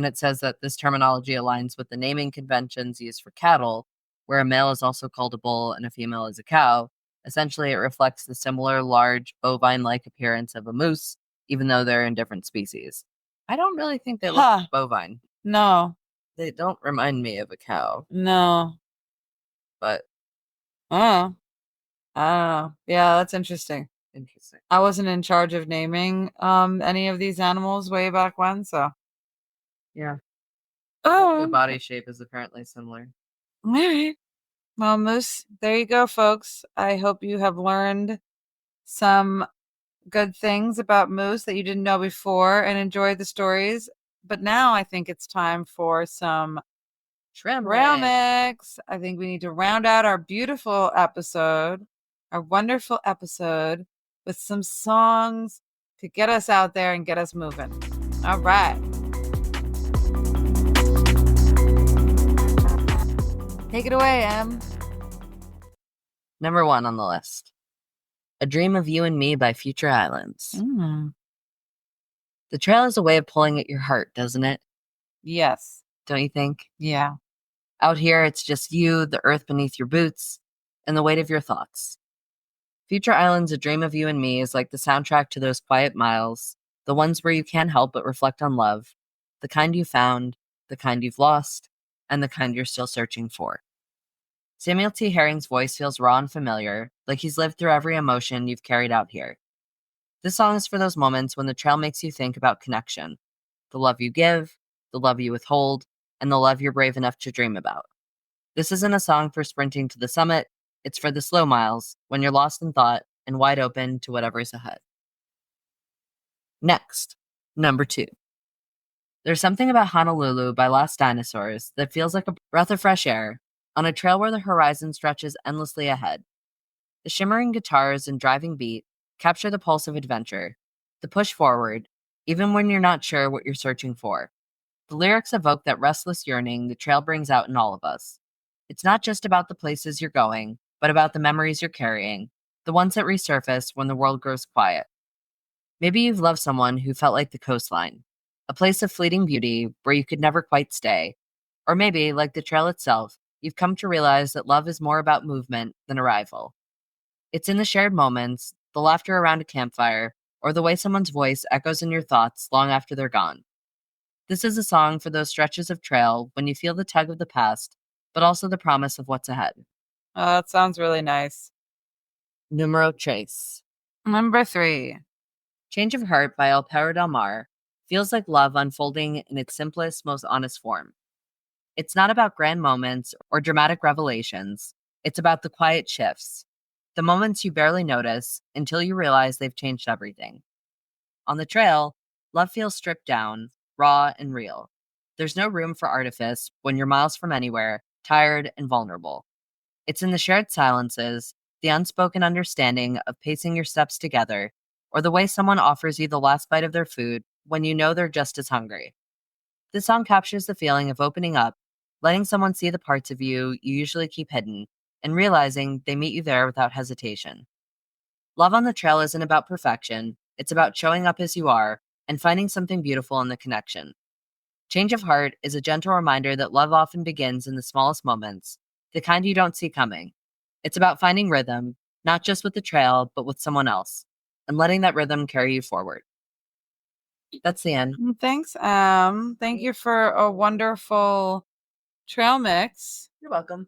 it says that this terminology aligns with the naming conventions used for cattle, where a male is also called a bull and a female is a cow. Essentially, it reflects the similar large bovine-like appearance of a moose, even though they're in different species. I don't really think they look
Huh.
bovine.
No.
They don't remind me of a cow,
No.
but
Oh. I don't know. Yeah, that's interesting.
interesting.
I wasn't in charge of naming any of these animals way back when, so.
Yeah.
Oh.
The body shape is apparently similar.
All right. Well, Moose, there you go, folks. I hope you have learned some good things about Moose that you didn't know before and enjoyed the stories. But now I think it's time for some
Trail
trail
mix.
mix. I think we need to round out our beautiful episode, our wonderful episode, with some songs to get us out there and get us moving. All right. Take it away, Em.
Number 1 on the list. A Dream of You and Me by Future Islands. The trail is a way of pulling at your heart, doesn't it?
Yes.
Don't you think?
Yeah.
Out here, it's just you, the earth beneath your boots, and the weight of your thoughts. Future Islands, A Dream of You and Me is like the soundtrack to those quiet miles, the ones where you can't help but reflect on love, the kind you found, the kind you've lost, and the kind you're still searching for. Samuel T. Herring's voice feels raw and familiar, like he's lived through every emotion you've carried out here. This song is for those moments when the trail makes you think about connection, the love you give, the love you withhold, and the love you're brave enough to dream about. This isn't a song for sprinting to the summit, it's for the slow miles, when you're lost in thought and wide open to whatever's ahead. Next, number 2. There's something about Honolulu by Lost Dinosaurs that feels like a breath of fresh air on a trail where the horizon stretches endlessly ahead. The shimmering guitars and driving beat capture the pulse of adventure, the push forward, even when you're not sure what you're searching for. The lyrics evoke that restless yearning the trail brings out in all of us. It's not just about the places you're going, but about the memories you're carrying, the ones that resurface when the world grows quiet. Maybe you've loved someone who felt like the coastline, a place of fleeting beauty where you could never quite stay. Or maybe, like the trail itself, you've come to realize that love is more about movement than arrival. It's in the shared moments, the laughter around a campfire, or the way someone's voice echoes in your thoughts long after they're gone. This is a song for those stretches of trail when you feel the tug of the past, but also the promise of what's ahead.
Oh, that sounds really nice.
Numero tres.
Number 3.
Change of Heart by El Perro del Mar feels like love unfolding in its simplest, most honest form. It's not about grand moments or dramatic revelations. It's about the quiet shifts, the moments you barely notice until you realize they've changed everything. On the trail, love feels stripped down, raw, and real. There's no room for artifice when you're miles from anywhere, tired and vulnerable. It's in the shared silences, the unspoken understanding of pacing your steps together, or the way someone offers you the last bite of their food when you know they're just as hungry. This song captures the feeling of opening up, letting someone see the parts of you you usually keep hidden, and realizing they meet you there without hesitation. Love on the trail isn't about perfection, it's about showing up as you are and finding something beautiful in the connection. Change of Heart is a gentle reminder that love often begins in the smallest moments, the kind you don't see coming. It's about finding rhythm, not just with the trail, but with someone else, and letting that rhythm carry you forward. That's the end.
Thanks, thank you for a wonderful trail mix.
You're welcome.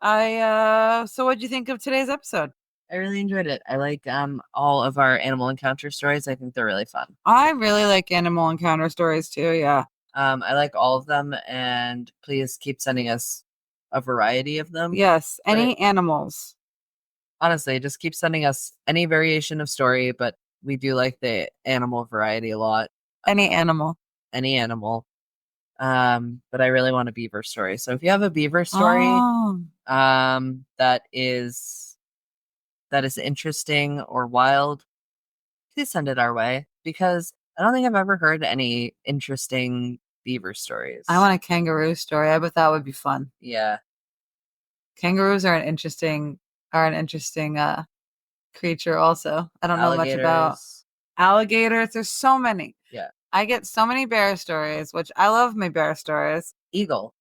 So what'd you think of today's episode?
I really enjoyed it. I like all of our animal encounter stories. I think they're really fun.
I really like animal encounter stories too. Yeah.
I like all of them, and please keep sending us a variety of them.
Yes.
But
Any animals.
honestly, just keep sending us any variation of story, but we do like the animal variety a lot.
Any animal.
Any animal. But I really want a beaver story. So if you have a beaver story,
Oh,
that is interesting or wild, please send it our way because I don't think I've ever heard any interesting beaver stories.
I want a kangaroo story. I bet that would be fun.
Yeah.
Kangaroos are an interesting creature also. I don't know much about
Alligators.
alligators. There's so many.
Yeah.
I get so many bear stories, which I love my bear stories.
Eagle.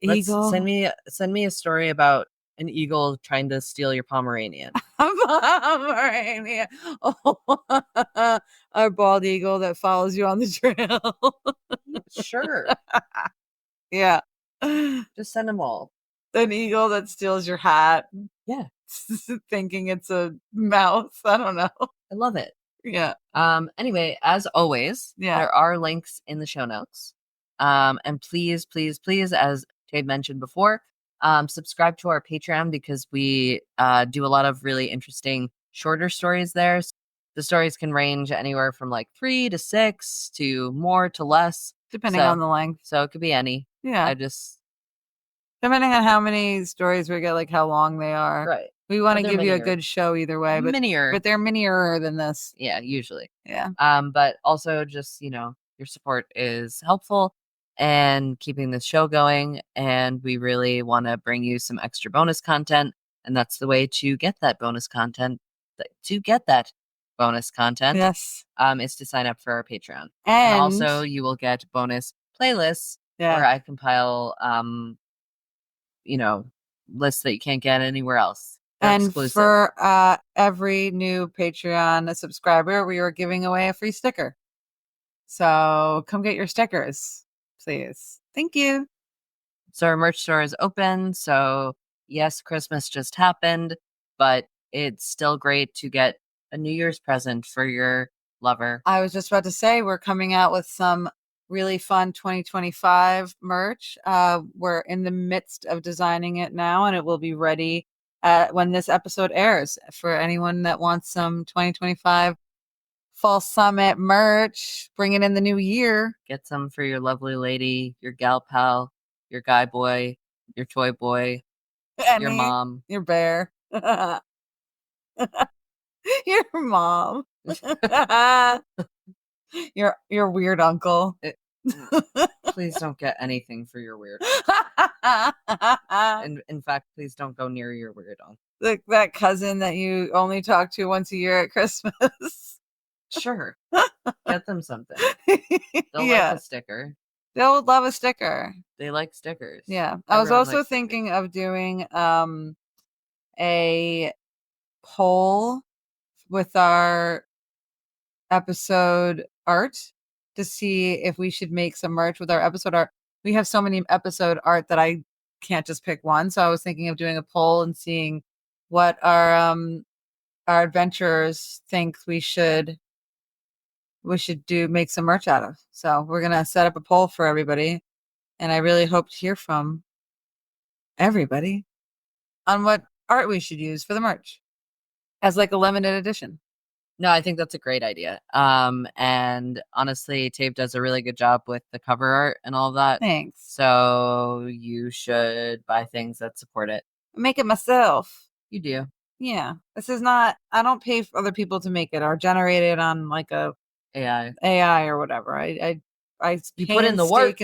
Eagle.
Send me a story about an eagle trying to steal your Pomeranian.
Pomeranian. Oh, our bald eagle that follows you on the trail.
Sure.
Yeah.
Just send them all.
An eagle that steals your hat.
Yeah.
Thinking it's a mouse. I don't know.
I love it.
Yeah.
Anyway, as always,
Yeah.
there are links in the show notes. And please, please, please, as Jade mentioned before, subscribe to our Patreon because we do a lot of really interesting shorter stories there. The stories can range anywhere from like 3 to 6 to more to less,
Depending on the length.
So it could be any.
Yeah. Depending on how many stories we get, like how long they are.
Right.
We want to give you a good show either way, but they're minier than this.
Yeah, usually.
Yeah.
But also just, your support is helpful and keeping this show going. And we really want to bring you some extra bonus content. And that's the way to get that bonus content.
Yes.
Is to sign up for our Patreon.
And
also you will get bonus playlists where I compile lists that you can't get anywhere else. They're exclusive.
For every new Patreon subscriber, we are giving away a free sticker. So come get your stickers, please. Thank you.
So our merch store is open. So yes, Christmas just happened, but it's still great to get a New Year's present for your lover.
I was just about to say, we're coming out with some really fun 2025 merch. We're in the midst of designing it now, and it will be ready when this episode airs. For anyone that wants some 2025 Fall Summit merch, bring it in the new year.
Get some for your lovely lady, your gal pal, your guy boy, your toy boy, your mom,
your bear, your mom, your weird uncle.
Please don't get anything for your weird. And in fact, please don't go near your weird uncle.
That cousin that you only talk to once a year at Christmas.
Sure. Get them something. They'll like a sticker.
They'll love a sticker.
They like stickers.
Yeah. I was also thinking of doing a poll with our episode art to see if we should make some merch with our episode art. We have so many episode art that I can't just pick one. So I was thinking of doing a poll and seeing what our adventurers think we should make some merch out of. So we're going to set up a poll for everybody. And I really hope to hear from everybody on what art we should use for the merch as like a limited edition.
No, I think that's a great idea. And honestly, Tape does a really good job with the cover art and all of that.
Thanks.
So you should buy things that support it.
Make it myself.
You do.
Yeah. This is not, I don't pay for other people to make it or generate it on like a AI or whatever. I
you put in the work.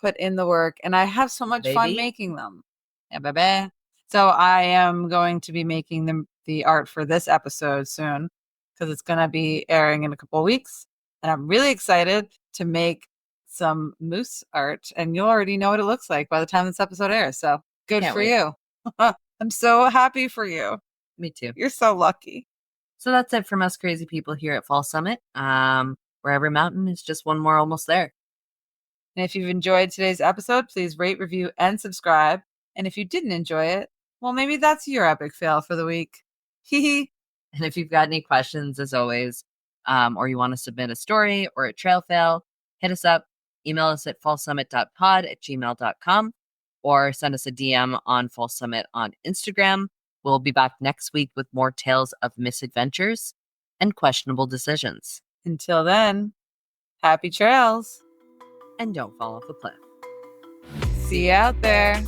Put in the work, and I have so much fun making them. Yeah, baby. So I am going to be making the art for this episode soon because it's going to be airing in a couple of weeks, and I'm really excited to make some moose art, and you'll already know what it looks like by the time this episode airs. So good for you. I'm so happy for you.
Me too.
You're so lucky.
So that's it from us crazy people here at Fall Summit, where every mountain is just one more almost there.
And if you've enjoyed today's episode, please rate, review, and subscribe. And if you didn't enjoy it, well, maybe that's your epic fail for the week.
And if you've got any questions, as always, or you want to submit a story or a trail fail, hit us up. Email us at fallsummit.pod@gmail.com or send us a DM on Fall Summit on Instagram. We'll be back next week with more tales of misadventures and questionable decisions.
Until then, happy trails.
And don't fall off a cliff.
See you out there.